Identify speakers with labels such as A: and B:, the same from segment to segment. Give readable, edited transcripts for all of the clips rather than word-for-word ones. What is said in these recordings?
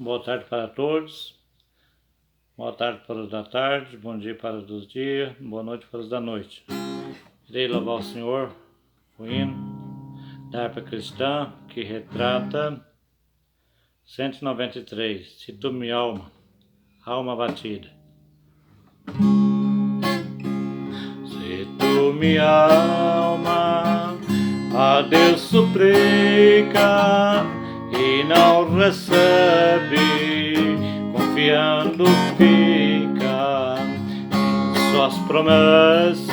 A: Boa tarde para todos, boa tarde para os da tarde, bom dia para os dos dias, boa noite para os da noite. Irei louvar o Senhor, o hino da harpa cristã, que retrata 193, Se tu minha alma batida. Se tu minha alma a Deus suplica e não recebe, confiando fica em suas promessas,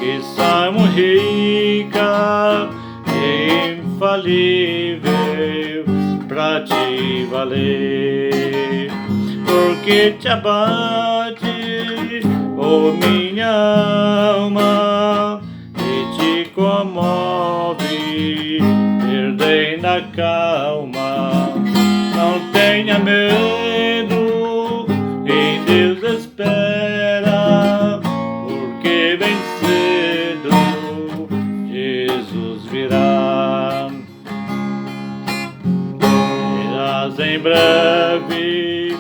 A: que são ricas e infalível pra te valer. Porque te abate, oh minha alma, e te comove, perdendo a calma. Não tenha medo, em Deus espera, porque bem cedo Jesus virá. Verás em breve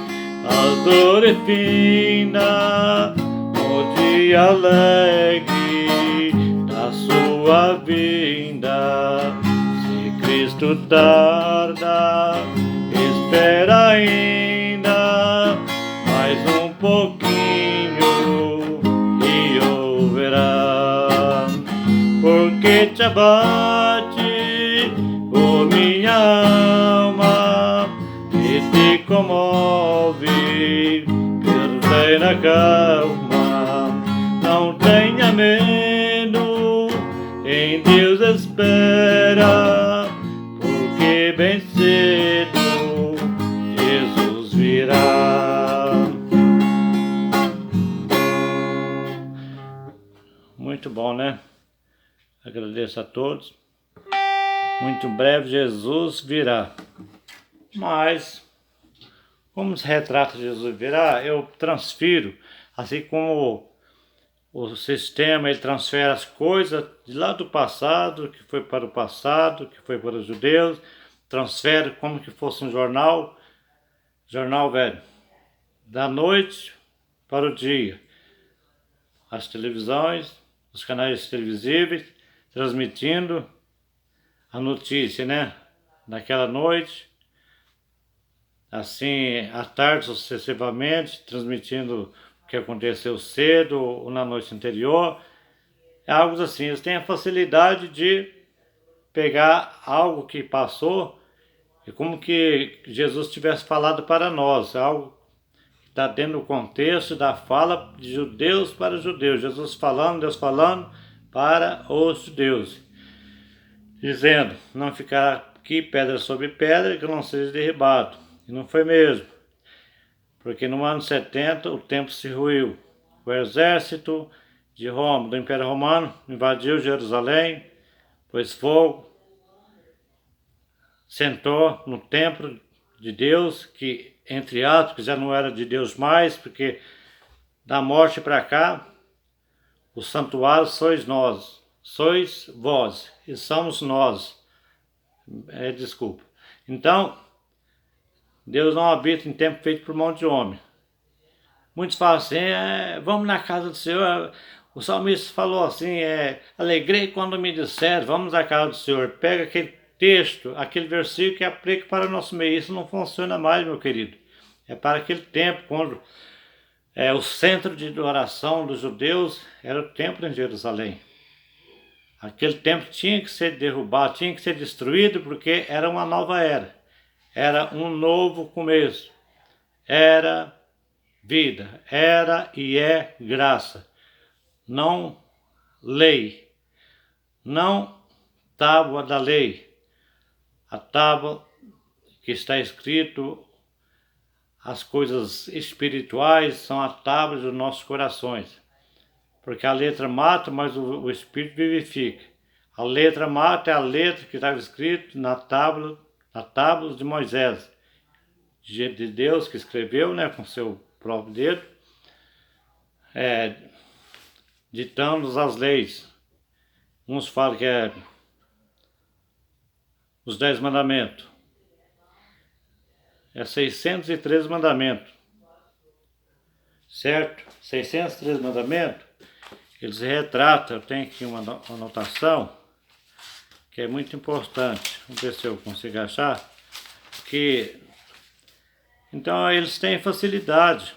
A: as dores finda, o dia alegre da sua vinda. Se Cristo tarda, espera ainda mais um pouquinho e o verá. Porque te abate, oh minha alma, e te comove, perdendo a calma. Não tenha medo, em Deus espera, porque bem cedo Jesus virá. Muito bom, né? Agradeço a todos. Muito breve Jesus virá. Mas, como se retrata Jesus virá, eu transfiro, assim como o sistema ele transfere as coisas de lá do passado, que foi para o passado, que foi para os judeus, transfere como que fosse um jornal velho, da noite para o dia. As televisões, os canais televisíveis, transmitindo a notícia, né? Naquela noite, assim, à tarde sucessivamente, transmitindo o que aconteceu cedo ou na noite anterior. É algo assim, eles têm a facilidade de pegar algo que passou e como que Jesus tivesse falado para nós, algo que está dentro do contexto da fala de judeus para judeus, Jesus falando, Deus falando para os judeus, dizendo, não ficará aqui pedra sobre pedra que não seja derribado. E não foi mesmo, porque no ano 70 o templo se ruiu. O exército de Roma, do Império Romano, invadiu Jerusalém, pôs fogo, sentou no templo de Deus, que entre aspas já não era de Deus mais, porque da morte para cá, o santuário sois nós, sois vós, e somos nós. Desculpa. Então, Deus não habita em tempo feito por mão de homem. Muitos falam assim, vamos na casa do Senhor. O salmista falou assim, alegrei quando me disseram, vamos à casa do Senhor. Pega aquele texto, aquele versículo que aplica para o nosso meio. Isso não funciona mais, meu querido. É para aquele tempo, quando o centro de oração dos judeus era o templo em Jerusalém. Aquele templo tinha que ser derrubado, tinha que ser destruído, porque era uma nova era. Era um novo começo. Era vida, era e é graça. Não lei, não tábua da lei. A tábua que está escrito, as coisas espirituais são a tábua dos nossos corações. Porque a letra mata, mas o espírito vivifica. A letra mata é a letra que estava escrito na tábua de Moisés, de Deus que escreveu, né, com seu próprio dedo, ditando as leis. Uns falam que é os 10 mandamentos. é 613 mandamentos, certo? 613 mandamentos, eles retratam, eu tenho aqui uma anotação, que é muito importante, vamos ver se eu consigo achar, que, então eles têm facilidade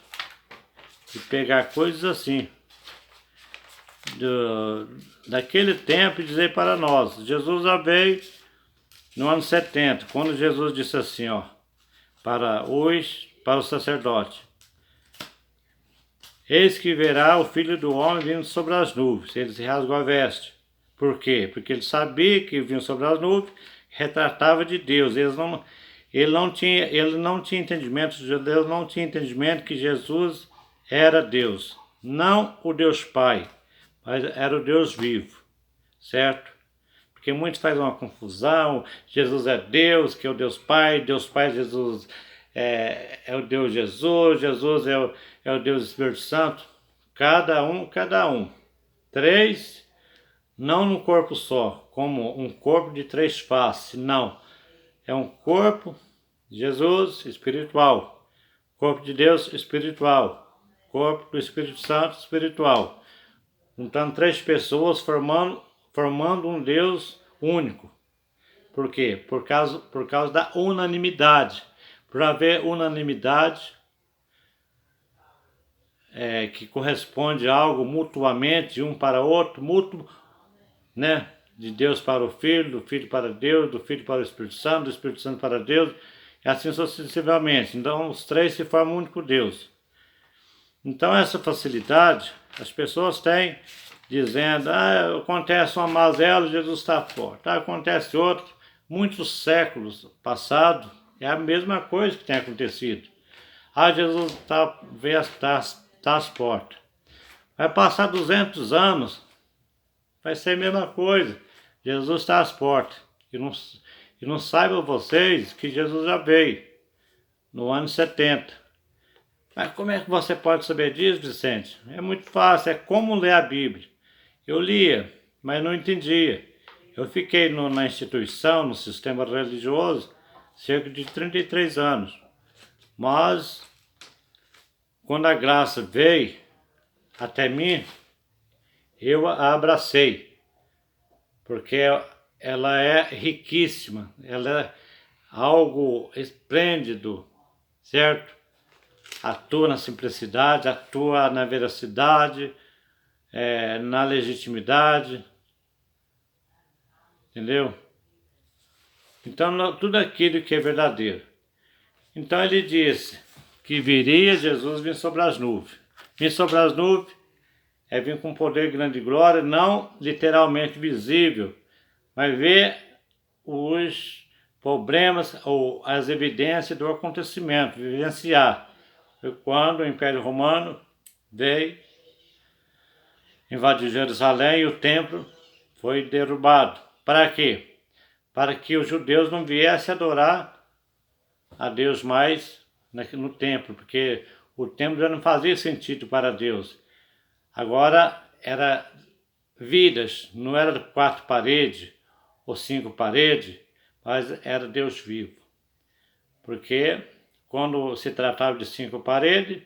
A: de pegar coisas assim, daquele tempo e dizer para nós. Jesus já veio no ano 70, quando Jesus disse assim, ó, para o sacerdote: eis que verá o Filho do Homem vindo sobre as nuvens. Ele se rasgou a veste. Por quê? Porque ele sabia que vinha sobre as nuvens, retratava de Deus. Ele não tinha entendimento, os judeus não tinham entendimento que Jesus era Deus. Não o Deus Pai, mas era o Deus vivo, certo? Porque muitos fazem uma confusão, Jesus é Deus, que é o Deus Pai, Jesus é o Deus Jesus, Jesus é o Deus Espírito Santo. Cada um. Três, não num corpo só, como um corpo de três faces, não. É um corpo, Jesus, espiritual. Corpo de Deus, espiritual. Corpo do Espírito Santo, espiritual. Juntando três pessoas, formando um Deus único. Por quê? Por causa da unanimidade. Por haver unanimidade, que corresponde a algo mutuamente, de um para outro, mútuo, né? De Deus para o Filho, do Filho para Deus, do Filho para o Espírito Santo, do Espírito Santo para Deus, e assim sucessivamente. Então os três se formam um único Deus. Então essa facilidade as pessoas têm, dizendo, acontece uma mazela, Jesus está forte. Acontece outro, muitos séculos passados, é a mesma coisa que tem acontecido. Jesus está às portas. Vai passar 200 anos, vai ser a mesma coisa. Jesus está às portas. E não saibam vocês que Jesus já veio no ano 70. Mas como é que você pode saber disso, Vicente? É muito fácil, é como ler a Bíblia. Eu lia, mas não entendia. Eu fiquei na instituição, no sistema religioso, cerca de 33 anos. Mas, quando a graça veio até mim, eu a abracei. Porque ela é riquíssima, ela é algo esplêndido, certo? Atua na simplicidade, atua na veracidade, na legitimidade, entendeu? Então, tudo aquilo que é verdadeiro. Então ele disse que viria Jesus vir sobre as nuvens. Vir sobre as nuvens é vir com poder, grande glória, não literalmente visível, mas ver os problemas ou as evidências do acontecimento, vivenciar. Foi quando o Império Romano veio, invadiu Jerusalém e o templo foi derrubado. Para quê? Para que os judeus não viessem adorar a Deus mais no templo, porque o templo já não fazia sentido para Deus. Agora era vidas, não era 4 paredes ou 5 paredes, mas era Deus vivo. Porque quando se tratava de 5 paredes,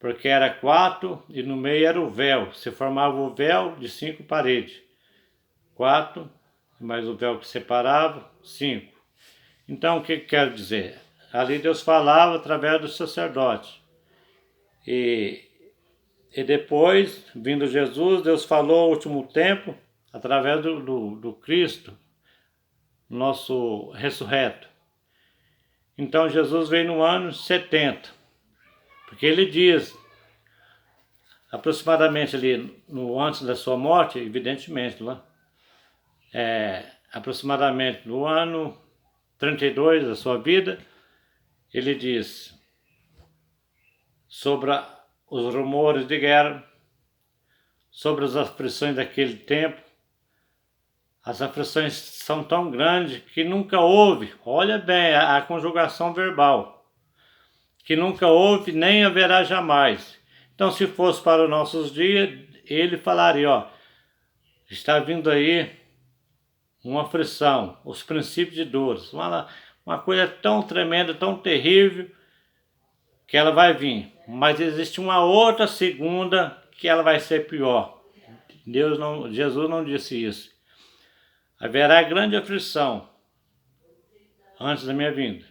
A: porque era 4 e no meio era o véu, se formava o véu de 5 paredes. 4, mais o véu que separava, 5. Então o que quero dizer? Ali Deus falava através do sacerdote. E depois, vindo Jesus, Deus falou ao último tempo através do Cristo, nosso ressurreto. Então Jesus veio no ano 70, porque ele diz, aproximadamente ali no antes da sua morte, evidentemente, lá, aproximadamente no ano 32 da sua vida, ele diz sobre os rumores de guerra, sobre as aflições daquele tempo. As aflições são tão grandes que nunca houve, olha bem a conjugação verbal, que nunca houve nem haverá jamais. Então, se fosse para os nossos dias, ele falaria, está vindo aí uma aflição, os princípios de dores, uma uma coisa tão tremenda, tão terrível, que ela vai vir. Mas existe uma outra segunda que ela vai ser pior. Jesus não disse isso. Haverá grande aflição antes da minha vinda,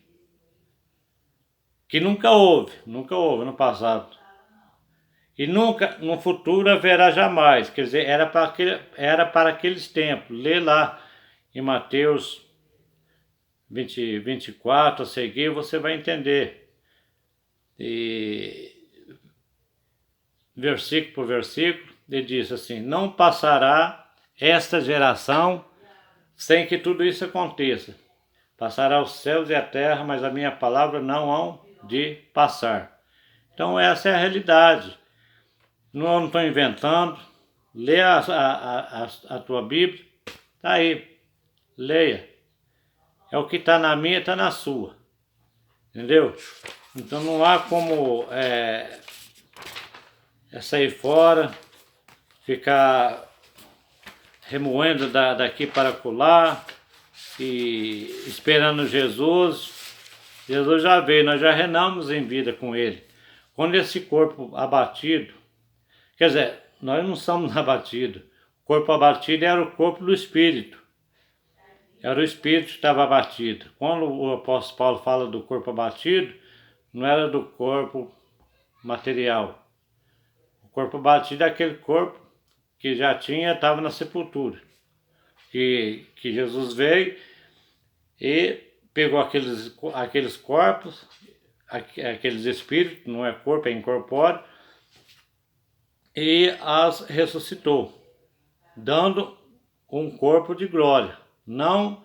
A: que nunca houve no passado. E nunca, no futuro, haverá jamais. Quer dizer, era para aqueles tempos. Lê lá em Mateus 24, a seguir, você vai entender. E versículo por versículo, ele diz assim: não passará esta geração sem que tudo isso aconteça. Passará os céus e a terra, mas a minha palavra não hão de passar. Então essa é a realidade. Não estou inventando. Lê a tua Bíblia. Está aí. Leia. É o que está na minha, está na sua. Entendeu? Então não há como sair fora, ficar remoendo daqui para acolá e esperando Jesus. Jesus já veio, nós já reinamos em vida com Ele. Quando esse corpo abatido, quer dizer, nós não somos abatidos. O corpo abatido era o corpo do Espírito. Era o Espírito que estava abatido. Quando o apóstolo Paulo fala do corpo abatido, não era do corpo material. O corpo abatido é aquele corpo que já estava na sepultura. Que Jesus veio e pegou aqueles corpos, aqueles espíritos, não é corpo, é incorpóreo, e as ressuscitou, dando um corpo de glória. Não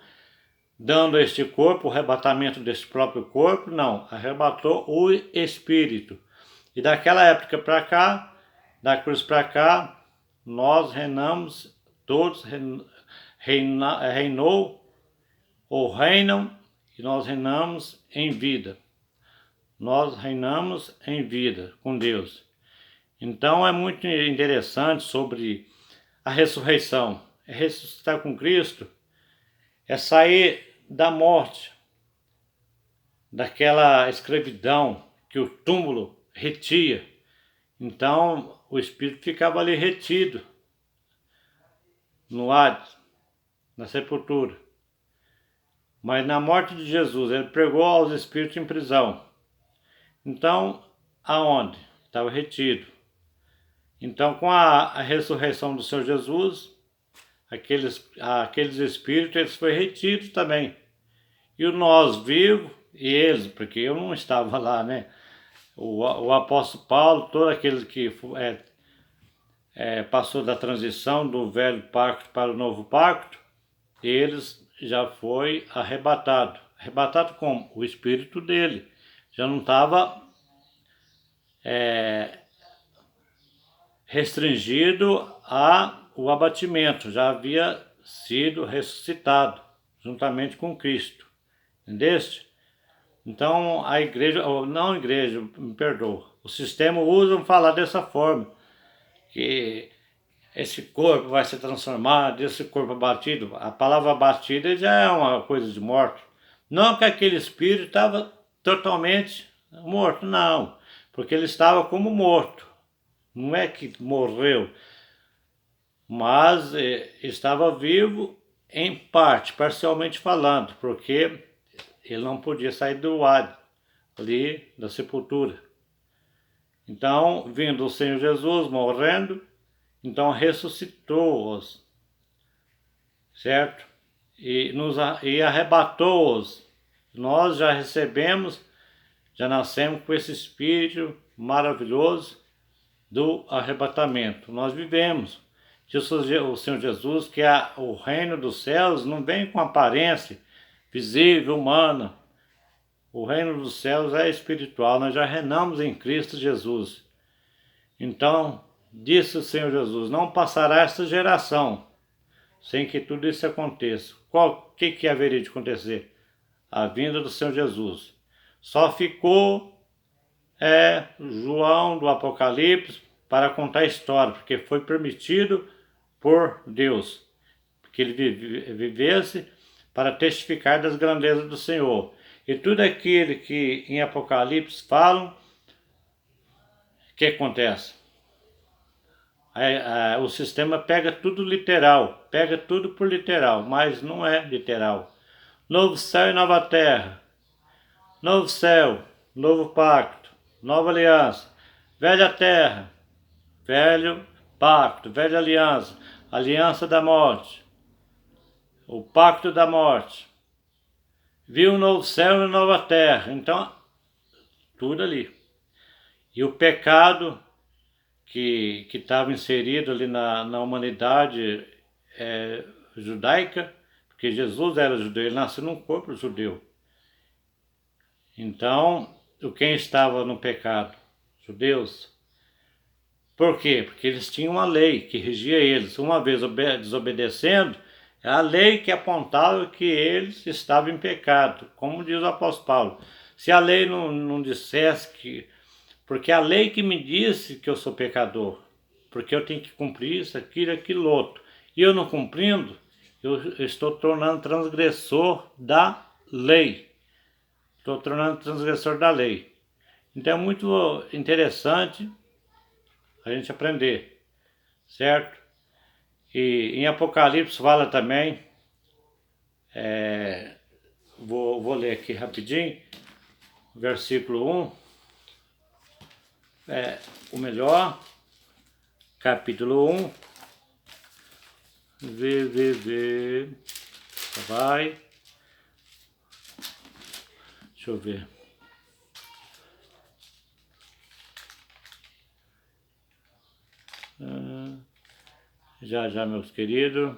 A: dando a este corpo o arrebatamento desse próprio corpo, não. Arrebatou o espírito. E daquela época para cá, da cruz para cá, nós reinamos, todos reinou ou reinam, e nós reinamos em vida. Nós reinamos em vida com Deus. Então é muito interessante sobre a ressurreição. É ressuscitar com Cristo, é sair da morte, daquela escravidão que o túmulo retia. Então o espírito ficava ali retido no Hades, na sepultura. Mas na morte de Jesus, ele pregou aos espíritos em prisão. Então, aonde? Estava retido. Então, com a ressurreição do Senhor Jesus, aqueles espíritos, eles foram retidos também. E o nós vivos, e eles, porque eu não estava lá, né? O apóstolo Paulo, todo aquele que passou da transição do velho pacto para o novo pacto, eles já foi arrebatado. Arrebatado como? O espírito dele. Já não estava restringido ao abatimento, já havia sido ressuscitado juntamente com Cristo. Entendeste? Então a igreja, ou não a igreja, me perdoa, o sistema usa falar dessa forma, que esse corpo vai ser transformado, esse corpo abatido. A palavra abatida já é uma coisa de morte. Não que aquele espírito estava totalmente morto, não, porque ele estava como morto. Não é que morreu, mas estava vivo em parte, parcialmente falando, porque ele não podia sair do Hades, ali da sepultura. Então, vindo o Senhor Jesus, morrendo, então ressuscitou-os, certo? E arrebatou-os. Nós já recebemos, já nascemos com esse espírito maravilhoso do arrebatamento. Nós vivemos. Disse o Senhor Jesus que o reino dos céus não vem com aparência visível, humana. O reino dos céus é espiritual. Nós já reinamos em Cristo Jesus. Então, disse o Senhor Jesus, não passará esta geração sem que tudo isso aconteça. O que haveria de acontecer? A vinda do Senhor Jesus. Só ficou João do Apocalipse para contar a história, porque foi permitido por Deus que ele vivesse para testificar das grandezas do Senhor. E tudo aquilo que em Apocalipse falam, o que acontece? O sistema pega tudo literal, pega tudo por literal, mas não é literal. Novo céu e nova terra, novo céu, novo pacto, nova aliança, velha terra, velho pacto, velha aliança, aliança da morte, o pacto da morte. Viu um novo céu e uma nova terra, então tudo ali. E o pecado que estava inserido ali na humanidade judaica, porque Jesus era judeu, ele nasceu num corpo judeu. Então, quem estava no pecado? Judeus. Por quê? Porque eles tinham uma lei que regia eles. Uma vez desobedecendo, é a lei que apontava que eles estavam em pecado, como diz o apóstolo Paulo. Se a lei não dissesse que... Porque a lei que me disse que eu sou pecador, porque eu tenho que cumprir isso, aquilo, outro. E eu não cumprindo, eu estou tornando transgressor da lei. Estou tornando transgressor da lei. Então é muito interessante a gente aprender, certo? E em Apocalipse fala também, vou ler aqui rapidinho, versículo 1, o melhor, capítulo 1, vai, deixa eu ver. Já, meus queridos.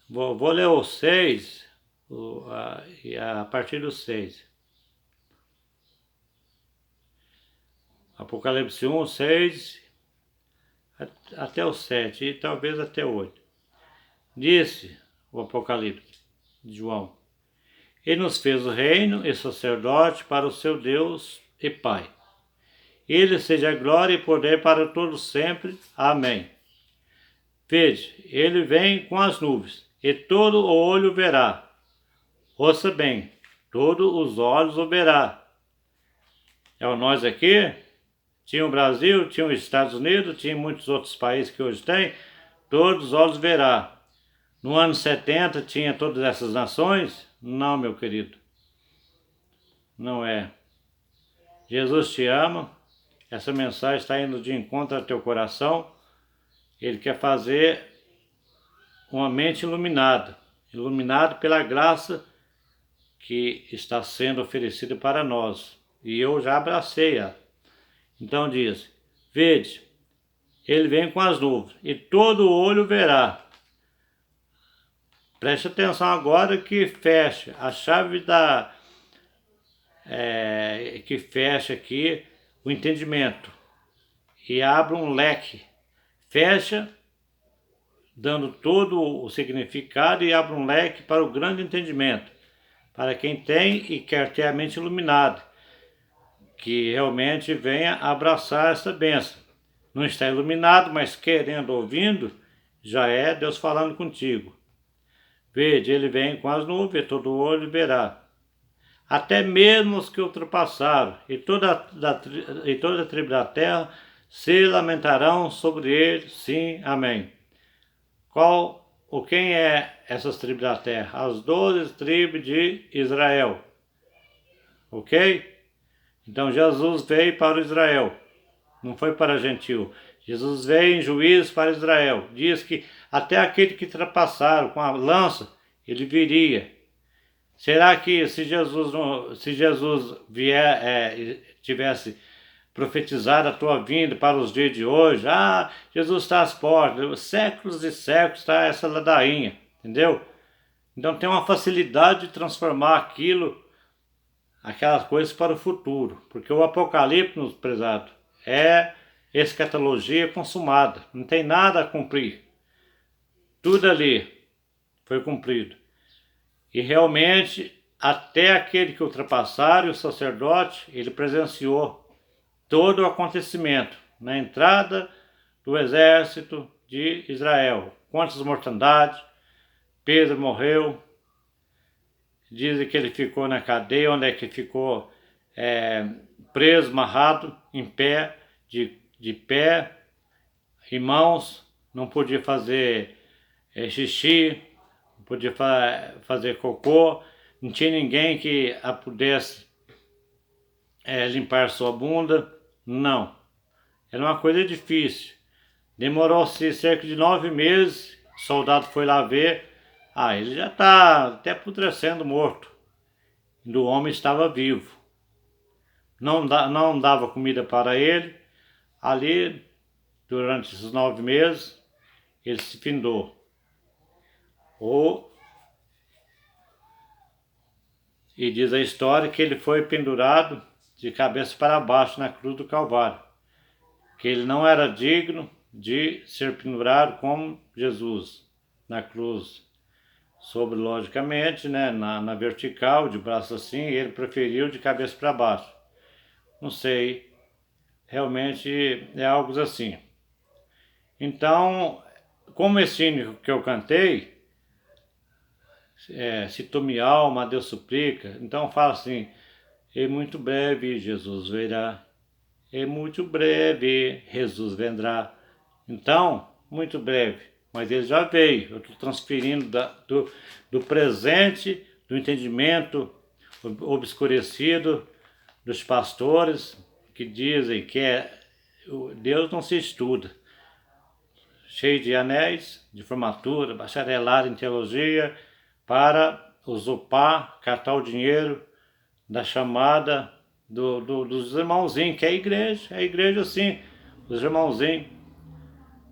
A: Vou ler o 6, a partir do 6. Apocalipse 1, 6, até o 7, e talvez até o 8. Disse o Apocalipse de João: Ele nos fez o reino e sacerdote para o seu Deus e Pai. Ele seja glória e poder para todos sempre. Amém. Vede, ele vem com as nuvens, e todo o olho verá. Ouça bem, todos os olhos o verá. É o nós aqui? Tinha o Brasil, tinha os Estados Unidos, tinha muitos outros países que hoje tem. Todos os olhos verá. No ano 70 tinha todas essas nações? Não, meu querido. Não é. Jesus te ama. Essa mensagem está indo de encontro ao teu coração. Ele quer fazer uma mente iluminada. Iluminada pela graça que está sendo oferecida para nós. E eu já abracei-a. Então diz: Vede, ele vem com as nuvens, e todo olho verá. Preste atenção agora que fecha a chave que fecha aqui o entendimento e abre um leque. Fecha, dando todo o significado, e abre um leque para o grande entendimento, para quem tem e quer ter a mente iluminada, que realmente venha abraçar essa bênção. Não está iluminado, mas querendo, ouvindo, já é Deus falando contigo. Vede, ele vem com as nuvens, todo olho verá. Até mesmo os que ultrapassaram, e toda a tribo da terra se lamentarão sobre ele, sim, amém. Quem é essas tribos da terra? As 12 tribos de Israel. Ok? Então Jesus veio para o Israel, não foi para gentil. Jesus veio em juízo para Israel. Diz que até aquele que ultrapassaram com a lança, ele viria. Será que se Jesus tivesse profetizado a tua vinda para os dias de hoje, Jesus está às portas, séculos e séculos está essa ladainha, entendeu? Então tem uma facilidade de transformar aquelas coisas para o futuro, porque o Apocalipse, meus prezados, é escatologia consumada, não tem nada a cumprir. Tudo ali foi cumprido. E realmente até aquele que ultrapassaram, o sacerdote, ele presenciou todo o acontecimento na entrada do exército de Israel. Quantas mortandades, Pedro morreu, dizem que ele ficou na cadeia, onde é que ficou preso, amarrado, em pé, de pé, em mãos, não podia fazer xixi, não podia fazer cocô, não tinha ninguém que a pudesse limpar sua bunda, não. Era uma coisa difícil. Demorou-se cerca de 9 meses, o soldado foi lá ver, ele já está até apodrecendo, morto. E o homem estava vivo. Não dava comida para ele. Ali, durante esses 9 meses, ele se findou. E diz a história que ele foi pendurado de cabeça para baixo na cruz do Calvário. Que ele não era digno de ser pendurado como Jesus na cruz. Sobre, logicamente, né, na vertical, de braço assim, ele preferiu de cabeça para baixo. Não sei, realmente é algo assim. Então, como esse hino que eu cantei, se tu me alma, a Deus suplica, então fala assim, e muito breve Jesus virá, e muito breve Jesus vendrá. Então, muito breve, mas ele já veio. Eu estou transferindo do presente, do entendimento obscurecido dos pastores que dizem que Deus não se estuda. Cheio de anéis, de formatura, bacharelado em teologia, para usurpar, catar o dinheiro da chamada dos irmãozinhos, que é a igreja assim, os irmãozinhos,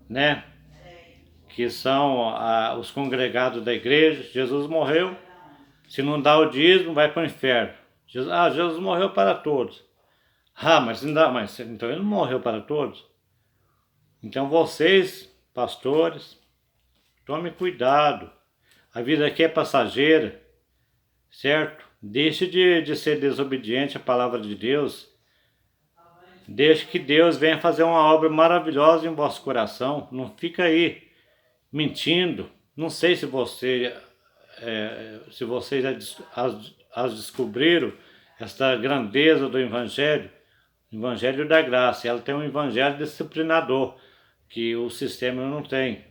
A: né? Que são os congregados da igreja. Jesus morreu, se não dá o dízimo, vai para o inferno. Jesus morreu para todos. Mas então ele não morreu para todos. Então vocês, pastores, tomem cuidado. A vida aqui é passageira, certo? Deixe de ser desobediente à palavra de Deus. Deixe que Deus venha fazer uma obra maravilhosa em vosso coração. Não fica aí mentindo. Não sei se vocês as descobriram, esta grandeza do Evangelho da graça. Ela tem um evangelho disciplinador, que o sistema não tem,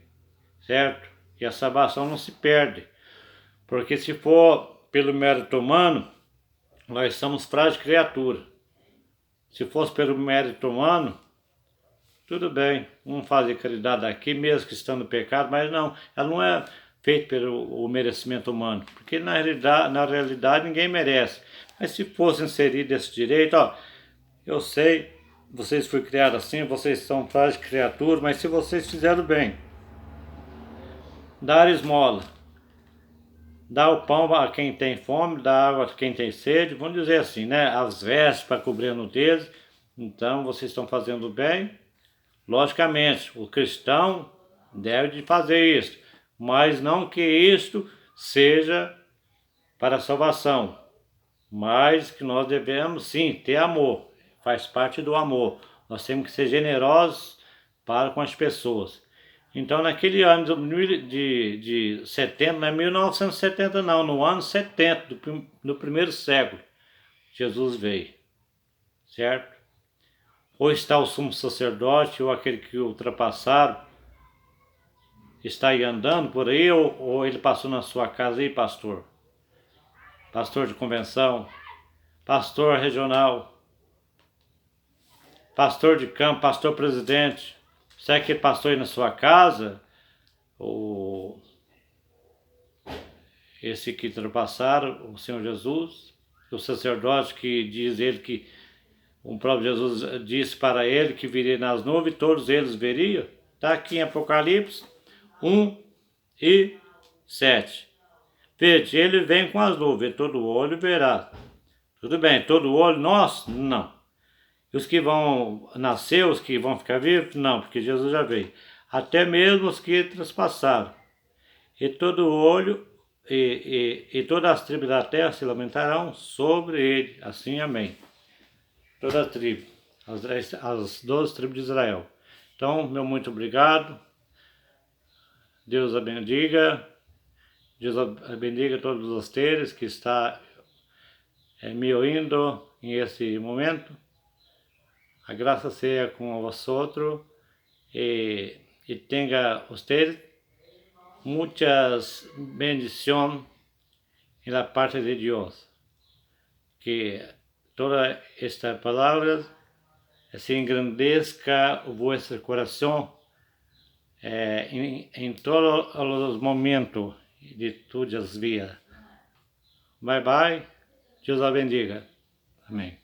A: certo? E a salvação não se perde. Porque se for pelo mérito humano, nós somos frágil criatura. Se fosse pelo mérito humano, tudo bem, vamos fazer caridade aqui, mesmo que estando no pecado, mas não, ela não é feita pelo merecimento humano, porque na realidade ninguém merece. Mas se fosse inserido esse direito, eu sei, vocês foram criados assim, vocês são frágeis criaturas, mas se vocês fizeram bem, dar esmola, dar o pão a quem tem fome, dar água a quem tem sede, vamos dizer assim, né? As vestes para cobrir a nudez, então vocês estão fazendo bem. Logicamente, o cristão deve fazer isso, mas não que isto seja para a salvação, mas que nós devemos sim ter amor, faz parte do amor. Nós temos que ser generosos para com as pessoas. Então, naquele ano de 70, não é 1970 não, no ano 70 do primeiro século, Jesus veio, certo? Ou está o sumo sacerdote, ou aquele que ultrapassaram, está aí andando por aí, ou ele passou na sua casa aí, pastor? Pastor de convenção, pastor regional, pastor de campo, pastor presidente. Será que ele passou aí na sua casa? Ou esse que ultrapassaram, o Senhor Jesus? O sacerdote que diz ele que o próprio Jesus disse para ele que viria nas nuvens, todos eles veriam. Está aqui em Apocalipse 1 e 7. Vede, ele vem com as nuvens, todo olho verá. Tudo bem, todo olho nosso? Não. E os que vão nascer, os que vão ficar vivos? Não, porque Jesus já veio. Até mesmo os que transpassaram. E todo olho e todas as tribos da terra se lamentarão sobre ele. Assim, amém. Toda a tribo, as 12 tribos de Israel. Então, meu muito obrigado. Deus a bendiga. Deus a bendiga todos os teres que está me ouvindo em esse momento. A graça seja com vosotros e tenha ustedes muitas bendições na parte de Deus. Que toda esta palavra se engrandeça o vosso coração em todos os momentos de todas as vidas. Bye bye. Deus a bendiga. Amém.